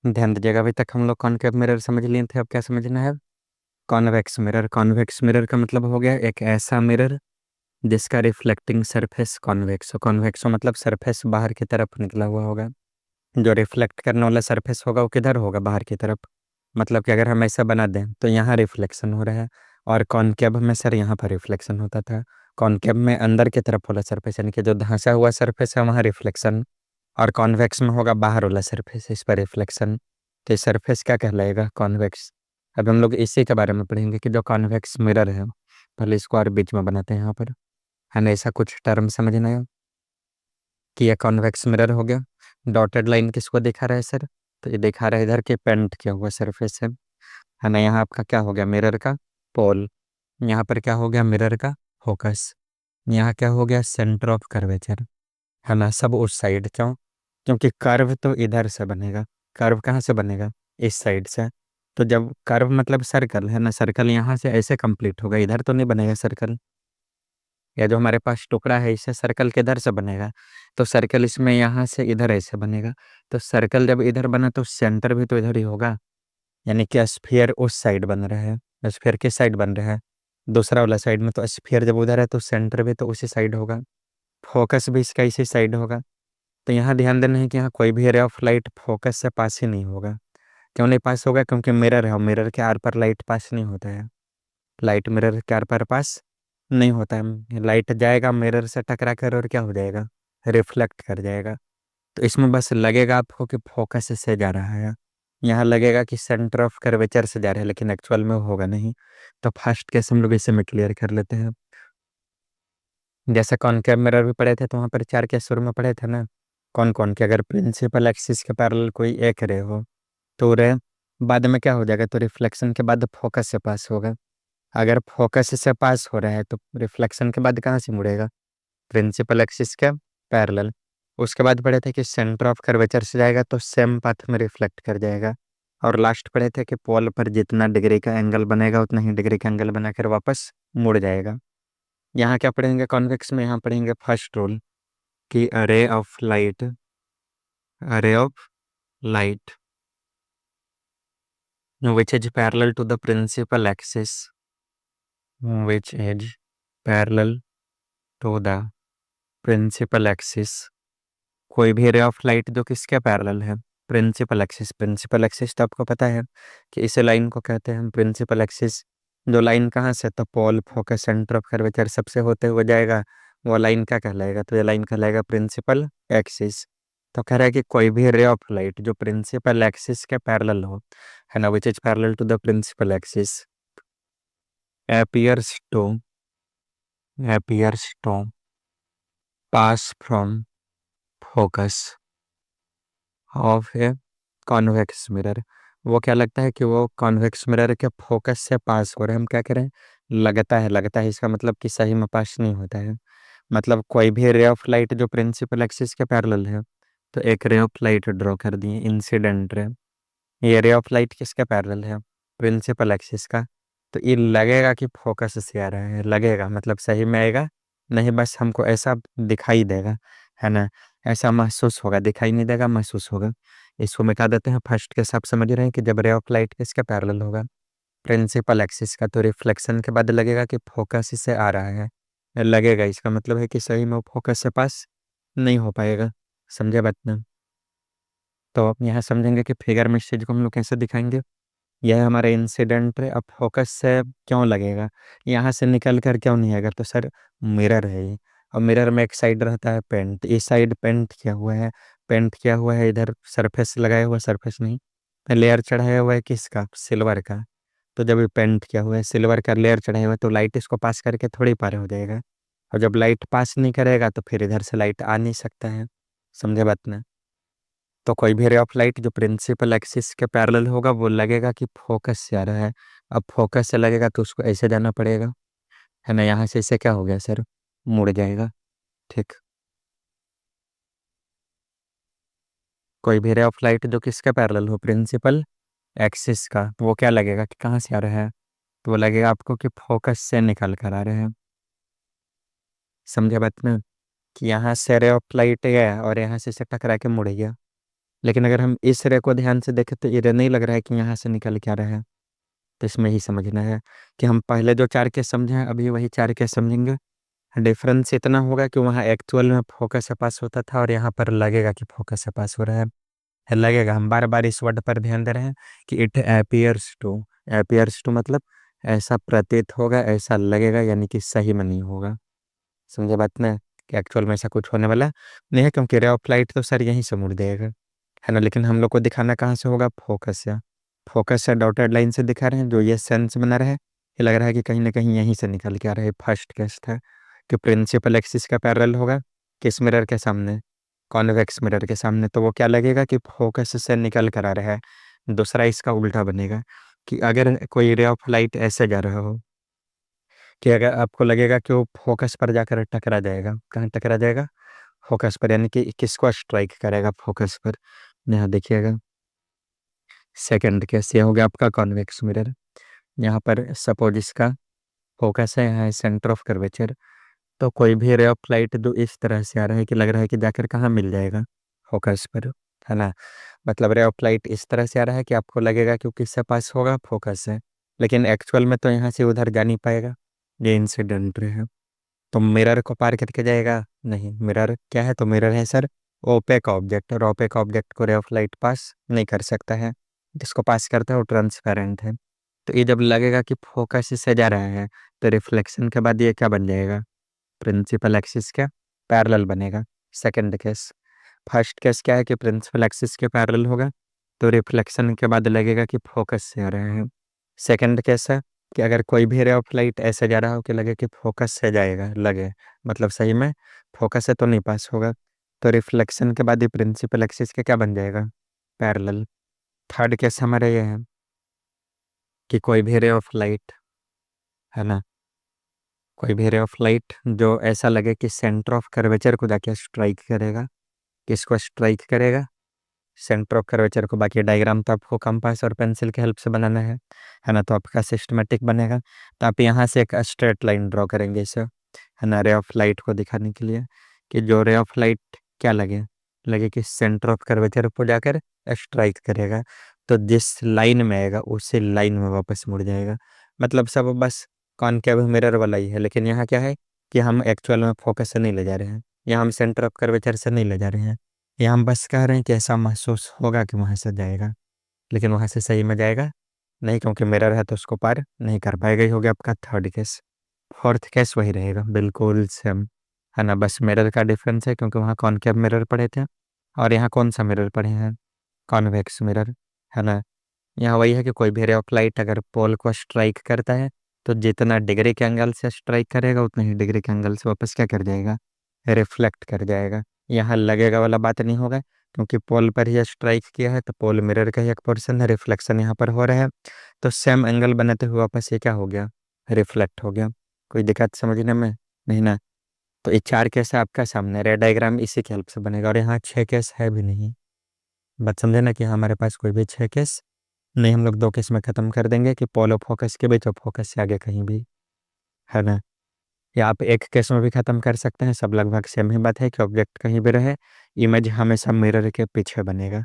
ध्यान दीजिएगा, अभी तक हम लोग कॉनकेव मिरर समझ लिए थे, अब क्या समझना है? Convex mirror. कॉन्वेक्स मिरर का मतलब हो गया एक ऐसा मिरर जिसका रिफ्लेक्टिंग सरफेस कॉन्वेक्स हो। कॉन्वेक्स हो मतलब सरफेस बाहर की तरफ निकला हुआ होगा। जो रिफ्लेक्ट करने वाला सरफेस होगा वो किधर होगा? बाहर की तरफ। मतलब कि अगर हम ऐसा बना दें तो यहाँ रिफ्लेक्शन हो रहा है, और कॉनकेव में सर यहाँ पर रिफ्लेक्शन होता था। कॉनकेव में अंदर की तरफ वाला सरफेस, यानी कि जो धंसा हुआ सरफेस है वहाँ रिफ्लेक्शन, और कॉन्वेक्स में होगा बाहर वाला सरफेस, इस पर रिफ्लेक्शन। तो ये सरफेस क्या कहलाएगा? कॉन्वेक्स। अब हम लोग इसी के बारे में पढ़ेंगे कि जो कॉन्वेक्स मिरर है, पहले इसको और बीच में बनाते हैं यहाँ पर, है ना। ऐसा कुछ टर्म समझना है कि ये कॉन्वेक्स मिरर हो गया। डॉटेड लाइन किसको दिखा रहा है सर? तो ये दिखा रहा है इधर के पेंट किया हुआ सरफेस है ना। यहाँ आपका क्या हो गया? मिरर का पोल। यहाँ पर क्या हो गया? मिरर का फोकस। यहाँ क्या हो गया? सेंटर ऑफ कर्वेचर, है ना। सब उस साइड। क्यों? क्योंकि कर्व तो इधर से बनेगा। कर्व कहाँ से बनेगा? इस साइड से। तो जब कर्व मतलब सर्कल, है ना, सर्कल यहाँ से ऐसे कंप्लीट होगा, इधर तो नहीं बनेगा सर्कल। या जो हमारे पास टुकड़ा है इससे सर्कल किधर से बनेगा? तो सर्कल इसमें यहाँ से इधर ऐसे बनेगा। तो सर्कल जब इधर बना तो सेंटर भी तो इधर ही होगा, यानी कि स्फीयर उस साइड बन रहा है। स्फीयर किस साइड बन रहा है? दूसरा वाला साइड में। तो स्फीयर जब उधर है तो सेंटर भी तो उसी साइड होगा, फोकस भी इसका इसी साइड होगा। तो यहाँ ध्यान देना है कि यहाँ कोई भी रे ऑफ लाइट फोकस से पास ही नहीं होगा। क्यों नहीं पास होगा? क्योंकि मिरर है और मिरर के आर पर लाइट पास नहीं होता है। लाइट मिरर के आर पर पास नहीं होता है। लाइट जाएगा मिरर से टकरा कर और क्या हो जाएगा? रिफ्लेक्ट कर जाएगा। तो इसमें बस लगेगा आपको कि फोकस से जा रहा है, यहाँ लगेगा कि सेंटर ऑफ कर्वेचर से जा रहा है, लेकिन एक्चुअल में होगा नहीं। तो फर्स्ट केस हम लोग इसे में क्लियर कर लेते हैं। जैसे कॉनकेव मिरर भी पढ़े थे तो वहाँ पर चार केस शुरू में पढ़े थे ना। कौन कौन के? अगर प्रिंसिपल एक्सिस के पैरेलल कोई एक रे हो तो रे बाद में क्या हो जाएगा? तो रिफ्लेक्शन के बाद फोकस से पास होगा। अगर फोकस से पास हो रहा है तो रिफ्लेक्शन के बाद कहाँ से मुड़ेगा? प्रिंसिपल एक्सिस के पैरेलल। उसके बाद पढ़े थे कि सेंटर ऑफ कर्वेचर से जाएगा तो सेम पाथ में रिफ्लेक्ट कर जाएगा। और लास्ट पढ़े थे कि पोल पर जितना डिग्री का एंगल बनेगा उतना ही डिग्री का एंगल बनाकर वापस मुड़ जाएगा। यहाँ क्या पढ़ेंगे कॉन्वेक्स में? यहाँ पढ़ेंगे फर्स्ट रूल कि अरे of light which is parallel to the principal axis, which is parallel to the principal axis। कोई भी रे ऑफ लाइट जो किसके पैरेलल है? Principal axis. प्रिंसिपल एक्सिस तो आपको पता है कि इस लाइन को कहते हैं हम प्रिंसिपल एक्सिस। जो लाइन कहाँ से? तो पोल, फोकस, सेंटर ऑफ कर्वेचर सबसे होते हुए जाएगा, वो लाइन क्या कहलाएगा? तो ये लाइन कहलाएगा प्रिंसिपल एक्सिस। तो कह रहा है कि कोई भी रे ऑफ लाइट जो प्रिंसिपल एक्सिस के पैरेलल हो, है ना, which is parallel to the principal axis, appears to appears to pass from focus of a convex mirror. वो क्या लगता है कि वो कॉन्वेक्स मिरर के फोकस से पास हो रहे हैं। हम क्या करें? लगता है। लगता है इसका मतलब कि सही में पास नहीं होता है। मतलब कोई भी रे ऑफ लाइट जो प्रिंसिपल एक्सिस के पैरेलल है, तो एक रे ऑफ लाइट ड्रॉ कर दिए, इंसिडेंट रे। ये रे ऑफ लाइट किसके पैरेलल है? प्रिंसिपल एक्सिस का। तो ये लगेगा कि फोकस से आ रहा है। लगेगा मतलब सही में आएगा नहीं, बस हमको ऐसा दिखाई देगा, है ना। ऐसा महसूस होगा, दिखाई नहीं देगा, महसूस होगा। इसको मिटा देते हैं। फर्स्ट के सब समझ रहे हैं कि जब रे ऑफ लाइट किसके पैरेलल होगा? प्रिंसिपल एक्सिस का, तो रिफ्लेक्शन के बाद लगेगा कि फोकस से आ रहा है। लगेगा इसका मतलब है कि सही में वो फोकस से पास नहीं हो पाएगा। समझे बात ना? तो अब यहाँ समझेंगे कि फिगर में इस चीज़ को हम लोग कैसे दिखाएंगे। यह हमारा इंसिडेंट है। अब फोकस से क्यों लगेगा? यहाँ से निकल कर क्यों नहीं आएगा? तो सर मिरर है ये, और मिरर में एक साइड रहता है पेंट। इस साइड पेंट किया हुआ है, पेंट किया हुआ है। इधर सरफेस लगाया हुआ, सरफेस नहीं, लेयर चढ़ाया हुआ है किसका? सिल्वर का। तो जब ये पेंट किया हुआ है, सिल्वर का लेयर चढ़ाया हुआ है, तो लाइट इसको पास करके थोड़ी पार हो जाएगा। और जब लाइट पास नहीं करेगा तो फिर इधर से लाइट आ नहीं सकता है। समझे बात ना? तो कोई भी रे ऑफ लाइट जो प्रिंसिपल एक्सिस के पैरेलल होगा वो लगेगा कि फोकस से आ रहा है। अब फोकस से लगेगा तो उसको ऐसे जाना पड़ेगा, है ना। यहाँ से इसे क्या हो गया सर? मुड़ जाएगा। ठीक। कोई भी रे ऑफ लाइट जो किसके पैरेलल हो? प्रिंसिपल एक्सिस का, वो क्या लगेगा कि कहाँ से आ रहा है? तो वो लगेगा आपको कि फोकस से निकल कर आ रहे हैं। समझे बात ना? कि यहाँ से रे ऑफ लाइट गया और यहाँ से इसे टकरा के मुड़ गया। लेकिन अगर हम इस रे को ध्यान से देखें तो ये रे नहीं लग रहा है कि यहाँ से निकल के आ रहा है। तो इसमें ही समझना है कि हम पहले जो 4 केस समझे हैं अभी वही 4 केस समझेंगे। डिफरेंस इतना होगा कि वहाँ एक्चुअल में फोकस से पास होता था और यहाँ पर लगेगा कि फोकस से पास हो रहा है लगेगा। हम बार बार इस वर्ड पर ध्यान दे रहे हैं कि इट एपियर्स टू मतलब ऐसा प्रतीत होगा, ऐसा लगेगा, यानी कि सही में नहीं होगा। समझे बात ना, कि एक्चुअल में ऐसा कुछ होने वाला नहीं है, क्योंकि रे ऑफ लाइट तो सर यहीं से मुड़ देगा, है ना। लेकिन हम लोग को दिखाना कहाँ से होगा, फोकस से डॉटेड लाइन से दिखा रहे हैं, जो ये सेंस बना रहा है, ये लग रहा है कि कहीं ना कहीं यहीं से निकल के आ रहा है। फर्स्ट केस था कि प्रिंसिपल एक्सिस का पैरेलल होगा किस मिरर के सामने, कॉन्वेक्स मिरर के सामने, तो वो क्या लगेगा कि फोकस से निकल कर आ रहा है। दूसरा इसका उल्टा बनेगा कि अगर कोई रे ऑफ लाइट ऐसे जा रहा हो कि अगर आपको लगेगा कि वो फोकस पर जाकर टकरा जाएगा, कहाँ टकरा जाएगा, फोकस पर, यानी कि किसको स्ट्राइक करेगा, फोकस पर। यहाँ देखिएगा सेकंड केस ये हो गया आपका कॉन्वेक्स मिरर। यहाँ पर सपोज इसका फोकस है, यहाँ सेंटर ऑफ कर्वेचर, तो कोई भी रे ऑफ लाइट जो इस तरह से आ रहा है कि लग रहा है कि जाकर कहाँ मिल जाएगा, फोकस पर, है ना। मतलब रे ऑफ लाइट इस तरह से आ रहा है कि आपको लगेगा कि वो किससे पास होगा, फोकस से, लेकिन एक्चुअल में तो यहाँ से उधर जा नहीं पाएगा, ये इंसिडेंट रे है। तो मिरर को पार करके जाएगा नहीं। मिरर क्या है, तो मिरर है सर ओपेक ऑब्जेक्ट, और ओपेक ऑब्जेक्ट को रे ऑफ लाइट पास नहीं कर सकता है, जिसको पास करता है वो ट्रांसपेरेंट है। तो ये जब लगेगा कि फोकस से जा रहा है तो रिफ्लेक्शन के बाद ये क्या बन जाएगा, प्रिंसिपल एक्सिस का पैरेलल बनेगा, सेकंड केस। फर्स्ट केस क्या है कि प्रिंसिपल एक्सिस के पैरेलल होगा, तो रिफ्लेक्शन के बाद लगेगा कि फोकस से आ रहे हैं। सेकंड केस है कि अगर कोई भी रे ऑफ लाइट ऐसे जा रहा हो कि लगे कि फोकस से जाएगा, लगे मतलब सही में फोकस से तो नहीं पास होगा, तो रिफ्लेक्शन के बाद ये प्रिंसिपल एक्सिस के क्या बन जाएगा, पैरेलल। थर्ड केस हमारा ये है कि कोई भी रे ऑफ लाइट, है ना, कोई भी रे ऑफ लाइट जो ऐसा लगे कि सेंटर ऑफ कर्वेचर को जाके स्ट्राइक करेगा, किसको स्ट्राइक करेगा, सेंटर ऑफ कर्वेचर को। बाकी डायग्राम तो आपको कंपास और पेंसिल की हेल्प से बनाना है ना, तो आपका सिस्टमेटिक बनेगा। तो आप यहाँ से एक स्ट्रेट लाइन ड्रॉ करेंगे इसे, है ना, रे ऑफ लाइट को दिखाने के लिए कि जो रे ऑफ लाइट क्या लगे, लगे कि सेंटर ऑफ कर्वेचर को जाकर स्ट्राइक करेगा, तो जिस लाइन में आएगा उसी लाइन में वापस मुड़ जाएगा। मतलब सब बस कॉनकेव मिरर वाला ही है, लेकिन यहाँ क्या है कि हम एक्चुअल में फोकस से नहीं ले जा रहे हैं, यहाँ हम सेंटर ऑफ कर्वेचर से नहीं ले जा रहे हैं, ये हम बस कह रहे हैं कि ऐसा महसूस होगा कि वहाँ से जाएगा, लेकिन वहाँ से सही में जाएगा नहीं, क्योंकि मिरर है तो उसको पार नहीं कर पाएगा। ही हो गया आपका थर्ड केस। फोर्थ केस वही रहेगा बिल्कुल सेम, है ना, बस मिरर का डिफरेंस है, क्योंकि वहाँ कॉनकेव मिरर पढ़े थे और यहाँ कौन सा मिरर पढ़े हैं, कॉन्वेक्स मिरर, है ना। यहाँ वही है कि कोई भी रे ऑफ लाइट अगर पोल को स्ट्राइक करता है तो जितना डिग्री के एंगल से स्ट्राइक करेगा उतने ही डिग्री के एंगल से वापस क्या कर जाएगा, रिफ्लेक्ट कर जाएगा। यहाँ लगेगा वाला बात नहीं होगा, क्योंकि पोल पर ही स्ट्राइक किया है, तो पोल मिरर का ही एक पोर्शन है, रिफ्लेक्शन यहाँ पर हो रहा है, तो सेम एंगल बनाते हुए वापस ये क्या हो गया, रिफ्लेक्ट हो गया। कोई दिक्कत समझने में नहीं ना। तो ये 4 केस है आपका सामने, रेड डायग्राम इसी की हेल्प से बनेगा, और यहाँ 6 केस है भी नहीं। बात समझे ना कि हमारे पास कोई भी 6 केस नहीं, हम लोग 2 केस में ख़त्म कर देंगे कि पोल ऑफ फोकस के बीच और फोकस से आगे कहीं भी, है ना। या आप एक केस में भी ख़त्म कर सकते हैं, सब लगभग सेम ही बात है कि ऑब्जेक्ट कहीं भी रहे, इमेज हमेशा मिरर के पीछे बनेगा।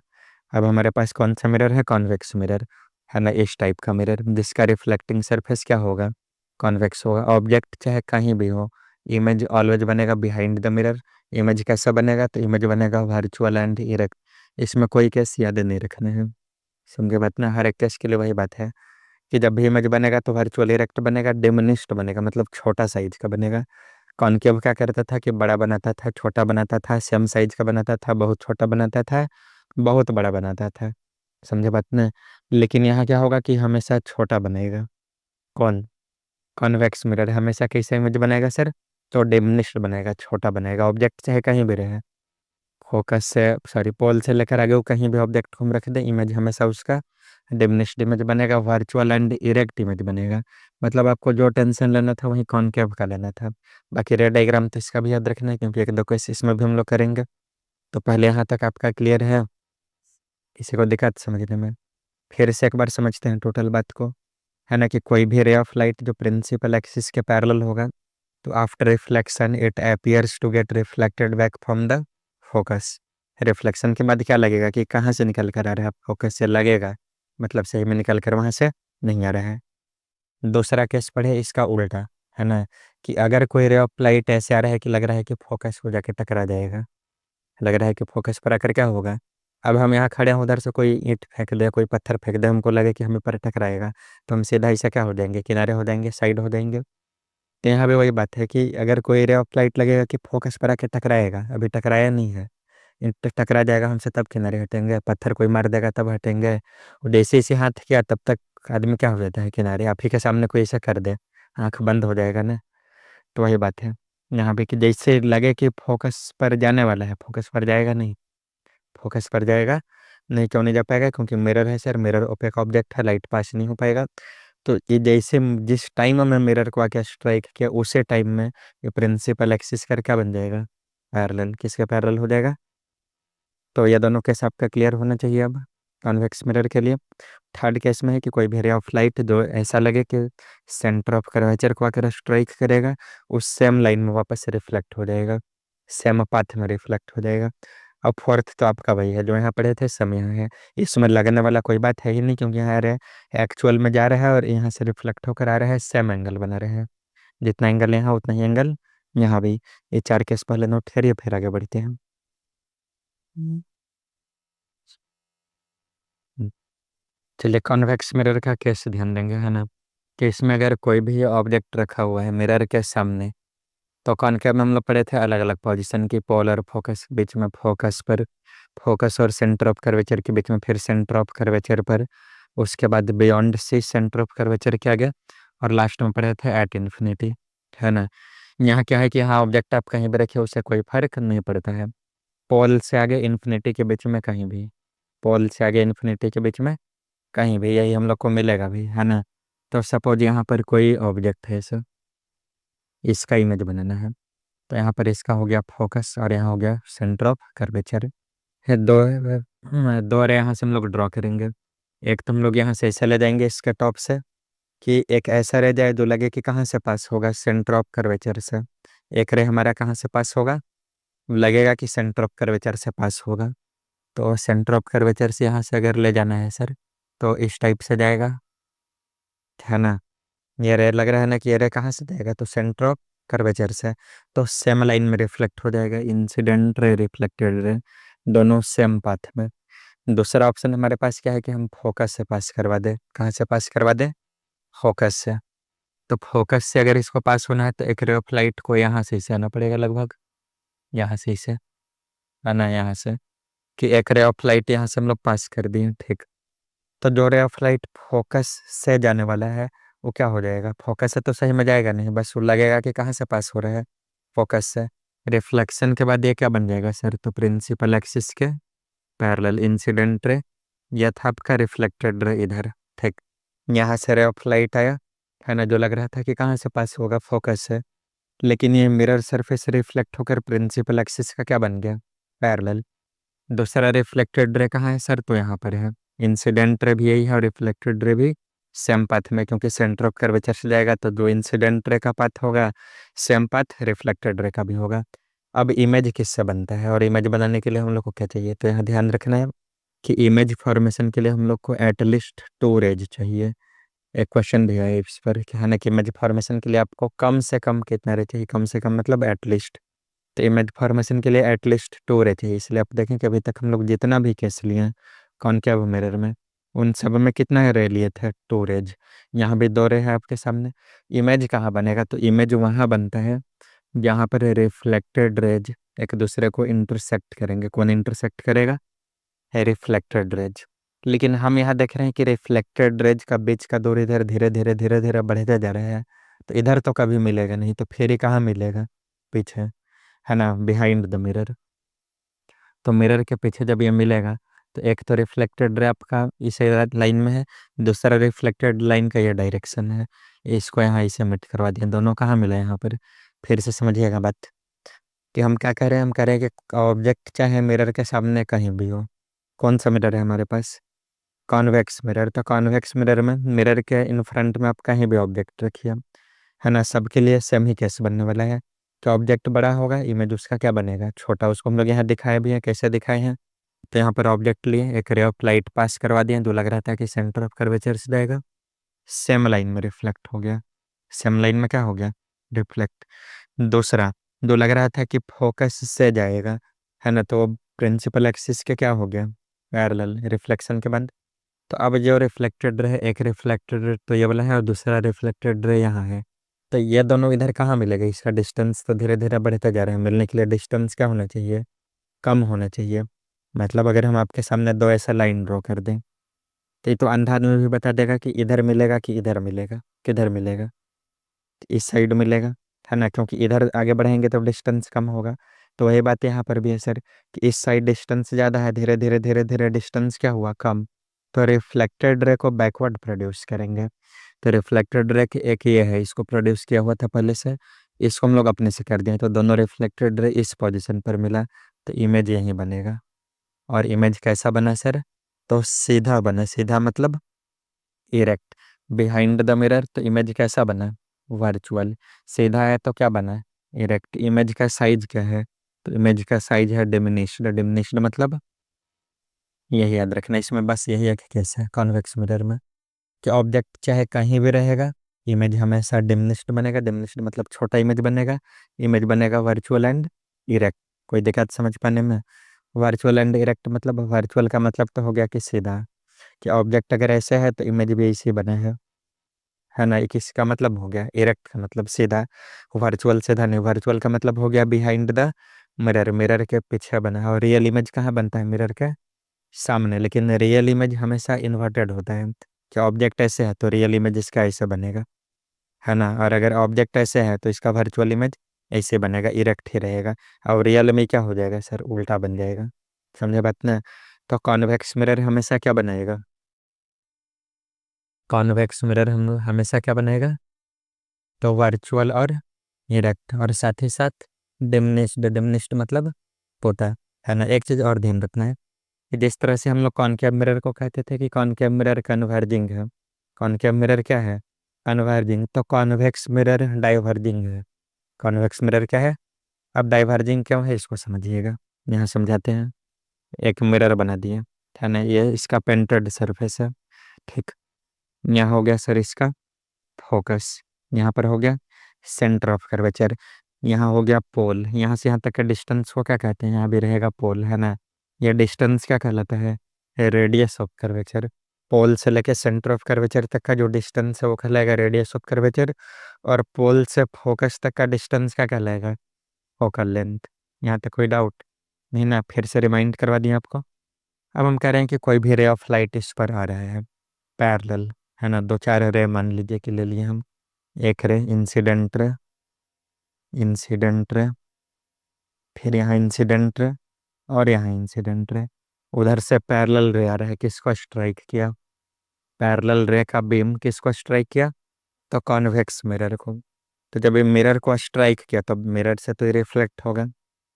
अब हमारे पास कौन सा मिरर है, कॉन्वेक्स मिरर, है ना, इस टाइप का मिरर जिसका रिफ्लेक्टिंग सरफेस क्या होगा, कॉन्वेक्स होगा। ऑब्जेक्ट चाहे कहीं भी हो, इमेज ऑलवेज बनेगा बिहाइंड द मिरर। इमेज कैसा बनेगा, तो इमेज बनेगा वर्चुअल एंड इरेक्ट। इसमें कोई केस याद नहीं रखने हैं, समझे बात ना। हर एक केस के लिए वही बात है कि जब भी इमेज बनेगा तो वर्चुअल इरेक्ट बनेगा, डिमिनिश्ड बनेगा मतलब छोटा साइज का बनेगा। कॉनकेव क्या करता था कि बड़ा बनाता था, छोटा बनाता था, सेम साइज का बनाता था, बहुत छोटा बनाता था, बहुत बड़ा बनाता था, समझे बात ना। लेकिन यहाँ क्या होगा कि हमेशा छोटा बनेगा। कौन, कॉन्वेक्स मिरर हमेशा कैसे इमेज बनाएगा सर, तो डिमिनिश्ड बनेगा, छोटा बनेगा। ऑब्जेक्ट चाहे कहीं भी रहे, फोकस से सॉरी पोल से लेकर आगे वो कहीं भी ऑब्जेक्ट को हम रख दें, इमेज हमेशा उसका डिमिनिश्ड इमेज बनेगा, वर्चुअल एंड इरेक्ट इमेज बनेगा। मतलब आपको जो टेंशन लेना था वही कॉनकेव का लेना था। बाकी रे डायग्राम तो इसका भी याद रखना है, क्योंकि एक दो केस इसमें भी हम लोग करेंगे। तो पहले यहाँ तक आपका क्लियर है, किसी को दिक्कत समझने में। फिर से एक बार समझते हैं टोटल बात को, है ना, कि कोई भी रे ऑफ लाइट जो प्रिंसिपल एक्सिस के पैरेलल होगा, तो after reflection it appears to get reflected back from the focus, reflection के बाद क्या लगेगा कि कहाँ से निकल कर आ रहा है, फोकस से लगेगा, मतलब सही में निकल कर वहाँ से नहीं आ रहा है। दूसरा केस पढ़े इसका उल्टा, है ना, कि अगर कोई रे ऑफ लाइट ऐसे आ रहा है कि लग रहा है कि फोकस हो जाके टकरा जाएगा, लग रहा है कि फोकस पर आकर क्या होगा। अब हम यहाँ खड़े हैं, उधर से कोई ईंट फेंक दे, कोई पत्थर फेंक दे, हमको लगे कि हमें पर टकराएगा, तो हम सीधा ऐसा क्या हो जाएंगे, किनारे हो जाएंगे, साइड हो जाएंगे। तो यहाँ पे वही बात है कि अगर कोई रे ऑफ लाइट लगेगा कि फोकस पर आके टकराएगा, अभी टकराया नहीं है, टकरा जाएगा हमसे तब किनारे हटेंगे, पत्थर कोई मार देगा तब हटेंगे। और जैसे इसे हाथ किया तब तक आदमी क्या हो जाता है किनारे, आप ही के सामने कोई ऐसा कर दे, आंख बंद हो जाएगा ना। तो वही बात है यहाँ पे कि जैसे लगे कि फोकस पर जाने वाला है, फोकस पर जाएगा नहीं, फोकस पर जाएगा नहीं, क्यों नहीं जा पाएगा, क्योंकि मिरर है सर, मिरर ओपेक ऑब्जेक्ट है, लाइट पास नहीं हो पाएगा। तो ये जैसे जिस टाइम में मिरर को आके स्ट्राइक किया उसी टाइम में ये प्रिंसिपल एक्सिस कर क्या बन जाएगा, पैरेलल, किसके पैरेलल हो जाएगा। तो ये दोनों केस आपका क्लियर होना चाहिए अब कॉन्वेक्स मिरर के लिए। थर्ड केस में है कि कोई भी रे ऑफ लाइट जो ऐसा लगे कि सेंटर ऑफ कर्वेचर को आकर स्ट्राइक करेगा, उस सेम लाइन में वापस रिफ्लेक्ट हो जाएगा, सेम पाथ में रिफ्लेक्ट हो जाएगा। अब फोर्थ तो आपका वही है जो यहाँ पढ़े थे, सम यहाँ है, इसमें लगने वाला कोई बात है ही नहीं, क्योंकि यहाँ एक्चुअल में जा रहा है और यहाँ से रिफ्लेक्ट होकर आ रहा है, सेम एंगल बना रहे हैं, जितना एंगल यहाँ उतना ही एंगल यहाँ भी। ये चार केस पहले नोट करिए, फिर आगे बढ़ते हैं। हम्म। चलिए कॉन्वेक्स मिरर का केस ध्यान देंगे, है ना, कि इसमें अगर कोई भी ऑब्जेक्ट रखा हुआ है मिरर के सामने, तो कॉनकेव में हम लोग पढ़े थे अलग अलग पोजीशन की, पोलर फोकस बीच में फोकस पर, फोकस और सेंटर ऑफ कर्वेचर के बीच में, फिर सेंटर ऑफ कर्वेचर पर, उसके बाद बियॉन्ड से सेंटर ऑफ कर्वेचर के आगे, और लास्ट में पढ़े थे एट इन्फिनिटी, है ना। यहाँ क्या है कि हाँ ऑब्जेक्ट आप कहीं भी रखिए उससे कोई फर्क नहीं पड़ता है, पोल से आगे इन्फिनिटी के बीच में कहीं भी, पोल से आगे इन्फिनिटी के बीच में कहीं भी यही हम लोग को मिलेगा भी, है ना। तो सपोज यहाँ पर कोई ऑब्जेक्ट है सर, इसका इमेज बनाना है, तो यहाँ पर इसका हो गया फोकस और यहाँ हो गया सेंटर ऑफ कर्वेचर है। दो रे यहाँ से हम लोग ड्रॉ करेंगे। एक तो हम लोग यहाँ से ऐसे ले जाएंगे इसके टॉप से, कि एक ऐसा रह जाए जो लगे कि कहाँ से पास होगा, सेंटर ऑफ कर्वेचर से। एक रे हमारा कहाँ से पास होगा, लगेगा कि सेंटर ऑफ कर्वेचर से पास होगा। तो सेंटर ऑफ कर्वेचर से यहाँ से अगर ले जाना है सर, तो इस टाइप से जाएगा, है ना। ये रे लग रहा है ना कि ये रे कहाँ से जाएगा, तो सेंटर ऑफ कर्वेचर से, तो सेम लाइन में रिफ्लेक्ट हो जाएगा, इंसिडेंट रे रिफ्लेक्टेड रे, दोनों सेम पाथ में। दूसरा ऑप्शन हमारे पास क्या है कि हम फोकस से पास करवा दे, कहाँ से पास करवा दे, फोकस से। तो फोकस से अगर इसको पास होना है तो एक रे ऑफ लाइट को यहाँ से इसे आना पड़ेगा, लगभग यहाँ से इसे आना, यहाँ से, कि एक रे ऑफ लाइट यहाँ से हम लोग पास कर दिए, ठीक। तो जो रे ऑफ लाइट फोकस से जाने वाला है वो क्या हो जाएगा, फोकस से तो सही में जाएगा नहीं, बस वो लगेगा कि कहाँ से पास हो रहा है, फोकस से। रिफ्लेक्शन के बाद ये क्या बन जाएगा सर, तो प्रिंसिपल एक्सिस के पैरेलल इंसिडेंट रे, यह था आपका रिफ्लेक्टेड रे इधर, ठीक। यहाँ से रे ऑफ लाइट आया, है ना, जो लग रहा था कि कहाँ से पास होगा, फोकस से, लेकिन ये मिरर सरफेस रिफ्लेक्ट होकर प्रिंसिपल एक्सिस का क्या बन गया, पैरेलल। दूसरा रिफ्लेक्टेड रे कहाँ है सर, तो यहाँ पर है, इंसिडेंट रे भी यही है और रिफ्लेक्टेड रे भी सेम पाथ में, क्योंकि सेंटर ऑफ कर्वेचर से जाएगा तो जो इंसिडेंट रे का पाथ होगा सेम पाथ रिफ्लेक्टेड रे का भी होगा। अब इमेज किससे बनता है, और इमेज बनाने के लिए हम लोग को क्या चाहिए, तो यहाँ ध्यान रखना है कि इमेज फॉर्मेशन के लिए हम लोग को एटलीस्ट टू रेज चाहिए। एक क्वेश्चन दिया है इस पर कि है ना, कि इमेज फॉर्मेशन के लिए आपको कम से कम कितना रे चाहिए, कम से कम मतलब एटलीस्ट। तो इमेज फॉर्मेशन के लिए एटलीस्ट टू रे चाहिए, इसलिए आप देखें कि अभी तक हम लोग जितना भी केस लिए हैं कॉनकेव मिरर में, उन सब में कितना रे लिए थे, टू रेज। यहाँ भी दो रे है आपके सामने। इमेज कहाँ बनेगा, तो इमेज वहाँ बनता है जहाँ पर रिफ्लेक्टेड रेज एक दूसरे को इंटरसेक्ट करेंगे। कौन इंटरसेक्ट करेगा, है रिफ्लेक्टेड रेज। लेकिन हम यहाँ देख रहे हैं कि रिफ्लेक्टेड रेज का बीच का दूरी इधर धीरे धीरे धीरे धीरे बढ़ते जा रहा है, तो इधर तो कभी मिलेगा नहीं, तो फिर ही कहाँ मिलेगा, पीछे, है ना, बिहाइंड द मिरर। तो मिरर के पीछे जब ये मिलेगा तो एक तो रिफ्लेक्टेड रे आपका इस लाइन में है, दूसरा रिफ्लेक्टेड लाइन का ये डायरेक्शन है, इसको यहाँ इसे मिट करवा दिया, दोनों कहाँ मिला है यहाँ पर। फिर से समझिएगा बात, कि हम क्या कह रहे हैं, हम कह रहे हैं कि ऑब्जेक्ट चाहे मिरर के सामने कहीं भी हो, कौन सा मिरर है हमारे पास, कॉन्वेक्स मिरर। तो कॉन्वेक्स मिरर में मिरर के इन फ्रंट में आप कहीं भी ऑब्जेक्ट रखिए, है ना, सबके लिए सेम ही केस बनने वाला है। तो ऑब्जेक्ट बड़ा होगा, इमेज उसका क्या बनेगा, छोटा। उसको हम लोग यहाँ दिखाए भी हैं, कैसे दिखाए हैं। तो यहाँ पर ऑब्जेक्ट लिए, एक रे ऑफ लाइट पास करवा दिए, तो लग रहा था कि सेंटर ऑफ कर्वेचर से जाएगा, सेम लाइन में रिफ्लेक्ट हो गया। सेम लाइन में क्या हो गया, रिफ्लेक्ट। दूसरा, दो लग रहा था कि फोकस से जाएगा, है ना, तो प्रिंसिपल एक्सिस के क्या हो गया, पैरेलल, रिफ्लेक्शन के बाद। तो अब जो रिफ्लेक्टेड रे, एक रिफ्लेक्टेड रे तो ये वाला है, और दूसरा रिफ्लेक्टेड रे यहाँ है। तो ये दोनों इधर कहाँ मिलेगा, इसका डिस्टेंस तो धीरे धीरे बढ़ता जा रहा है। मिलने के लिए डिस्टेंस क्या होना चाहिए, कम होना चाहिए। मतलब अगर हम आपके सामने दो ऐसा लाइन ड्रॉ कर दें, तो ये तो अंधा आदमी भी बता देगा कि इधर मिलेगा कि इधर मिलेगा, किधर मिलेगा, इस साइड मिलेगा, है ना, क्योंकि इधर आगे बढ़ेंगे तो डिस्टेंस कम होगा। तो वही बात यहाँ पर भी है सर, कि इस साइड डिस्टेंस ज़्यादा है, धीरे धीरे धीरे धीरे डिस्टेंस क्या हुआ, कम। तो रिफ्लेक्टेड रे को बैकवर्ड प्रोड्यूस करेंगे। तो रिफ्लेक्टेड रे एक ये है, इसको प्रोड्यूस किया हुआ था पहले से, इसको हम लोग अपने से कर दिए, तो दोनों रिफ्लेक्टेड रे इस पोजिशन पर मिला, तो इमेज यही बनेगा। और इमेज कैसा बना सर, तो सीधा बना, सीधा मतलब इरेक्ट। बिहाइंड द मिरर, तो इमेज कैसा बना, वर्चुअल। सीधा है तो क्या बना, इरेक्ट। इमेज का साइज क्या है, तो इमेज का साइज है डिमिनिश्ड। डिमिनिश्ड मतलब यही याद रखना, इसमें बस यही है कि कैसे कॉन्वेक्स मिरर में कि ऑब्जेक्ट चाहे कहीं भी रहेगा, इमेज हमेशा डिमिनिश्ड बनेगा। डिमिनिश्ड मतलब छोटा इमेज बनेगा, इमेज बनेगा वर्चुअल एंड इरेक्ट। कोई दिक्कत समझ पाने में। वर्चुअल एंड इरेक्ट मतलब, वर्चुअल का मतलब तो हो गया कि सीधा, कि ऑब्जेक्ट अगर ऐसे है तो इमेज भी ऐसे बना है ना। एक इसका मतलब हो गया, इरेक्ट का मतलब सीधा, वर्चुअल सीधा नहीं। वर्चुअल का मतलब हो गया बिहाइंड द मिरर, मिरर के पीछे बना है। और रियल इमेज कहाँ बनता है, मिरर के सामने। लेकिन रियल इमेज हमेशा इन्वर्टेड होता है, कि ऑब्जेक्ट ऐसे है तो रियल इमेज इसका ऐसे बनेगा, है ना। और अगर ऑब्जेक्ट ऐसे है तो इसका वर्चुअल इमेज ऐसे बनेगा, इरेक्ट ही रहेगा। और रियल में क्या हो जाएगा सर, उल्टा बन जाएगा। समझे बात ना। तो कॉन्वेक्स मिरर हमेशा क्या बनाएगा, कॉन्वेक्स मिरर हम हमेशा क्या बनाएगा, तो वर्चुअल और इरेक्ट, और साथ ही साथ डिमिनिश्ड। डिमिनिश्ड मतलब पोता, है ना। एक चीज़ और ध्यान रखना है, कि जिस तरह से हम लोग कॉनकेव मिरर को कहते थे कि कॉनकेव मिरर कन्वर्जिंग है, कॉनकेव मिरर क्या है, कन्वर्जिंग। तो कॉन्वेक्स मिरर डाइवर्जिंग है। कॉन्वेक्स मिरर क्या है, अब डाइवर्जिंग क्यों है इसको समझिएगा, यहाँ समझाते हैं। एक मिरर बना दिए, है ना, ये इसका पेंटेड सरफेस है, ठीक। यहाँ हो गया सर इसका फोकस, यहाँ पर हो गया सेंटर ऑफ कर्वेचर, यहाँ हो गया पोल। यहाँ से यहाँ तक का डिस्टेंस को क्या कहते हैं, यहाँ भी रहेगा पोल, है ना। ये डिस्टेंस क्या कहलाता है, रेडियस ऑफ कर्वेचर। पोल से लेके सेंटर ऑफ कर्वेचर तक का जो डिस्टेंस है वो कहलाएगा रेडियस ऑफ कर्वेचर। और पोल से फोकस तक का डिस्टेंस क्या कहलाएगा, फोकल लेंथ। यहाँ तक कोई डाउट नहीं ना, फिर से रिमाइंड करवा दिए आपको। अब हम कह रहे हैं कि कोई भी रे ऑफ लाइट इस पर आ रहा है पैरेलल, है ना। दो चार रे मान लीजिए कि ले लिए हम, एक ray incident ray, incident ray, फिर यहाँ इंसिडेंट रे, और यहाँ इंसिडेंट रे। उधर से पैरेलल रे आ रहा है, किसको स्ट्राइक किया, पैरेलल रे का बीम किसको स्ट्राइक किया, तो कॉन्वेक्स मिरर को। तो जब ये मिरर को स्ट्राइक किया तब मिरर से तो रिफ्लेक्ट होगा।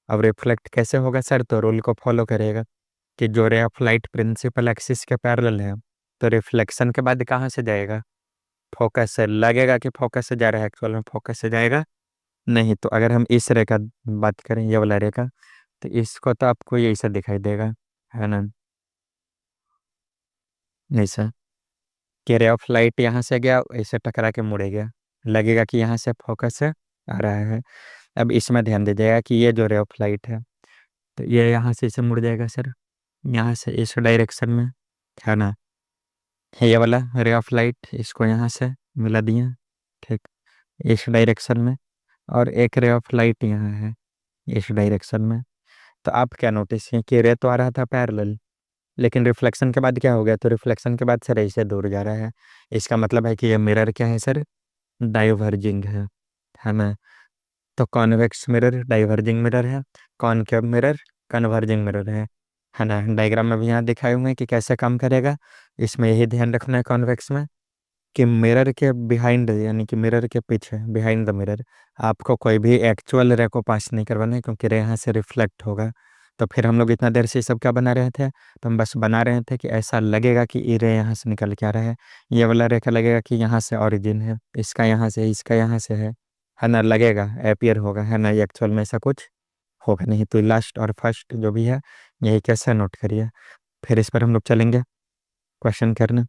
अब रिफ्लेक्ट कैसे होगा सर, तो रूल को फॉलो करेगा, कि जो ray of light principal axis के पैरेलल है, तो रिफ्लेक्शन के बाद कहाँ से जाएगा, फोकस से। लगेगा कि फोकस से जा रहा है, एक्चुअल में फोकस से जाएगा नहीं। तो अगर हम इस रे का बात करें, ये वाला रे का, तो इसको तो आपको ये ऐसा दिखाई देगा, है ना, ऐसा, कि रे ऑफ लाइट यहाँ से गया, ऐसे टकरा के मुड़े गया, लगेगा कि यहाँ से फोकस से आ रहा है। अब इसमें ध्यान दीजिएगा कि ये जो रे ऑफ लाइट है, तो ये यहाँ से इसे मुड़ जाएगा सर, यहाँ से इस डायरेक्शन में, है ना। ये वाला रे ऑफ लाइट इसको यहाँ से मिला दिया, ठीक, इस डायरेक्शन में। और एक रे ऑफ लाइट यहाँ है इस डायरेक्शन में। तो आप क्या नोटिस किए कि रे तो आ रहा था पैरेलल, लेकिन रिफ्लेक्शन के बाद क्या हो गया, तो रिफ्लेक्शन के बाद सर ऐसे दूर जा रहा है। इसका मतलब है कि ये मिरर क्या है सर, डाइवर्जिंग है ना। तो कॉन्वेक्स मिरर डाइवर्जिंग मिरर है, कॉनकेव मिरर कन्वर्जिंग मिरर है ना। डायग्राम में भी यहाँ दिखाए हुए हैं कि कैसे काम करेगा। इसमें यही ध्यान रखना है कॉन्वेक्स में, कि मिरर के बिहाइंड, यानी कि मिरर के पीछे, बिहाइंड द मिरर, आपको कोई भी एक्चुअल रे को पास नहीं करवाना है, क्योंकि रे यहाँ से रिफ्लेक्ट होगा। तो फिर हम लोग इतना देर से ये सब क्या बना रहे थे, तो हम बस बना रहे थे कि ऐसा लगेगा कि ये रे यहाँ से निकल के आ रहा है। ये वाला रेखा लगेगा कि यहाँ से ऑरिजिन है, इसका यहाँ से, इसका यहाँ से है, है ना, लगेगा, एपियर होगा, है ना, एक्चुअल में ऐसा कुछ होगा नहीं। तो लास्ट और फर्स्ट जो भी है यही कैसे नोट करिए। फिर इस पर हम लोग चलेंगे क्वेश्चन करने।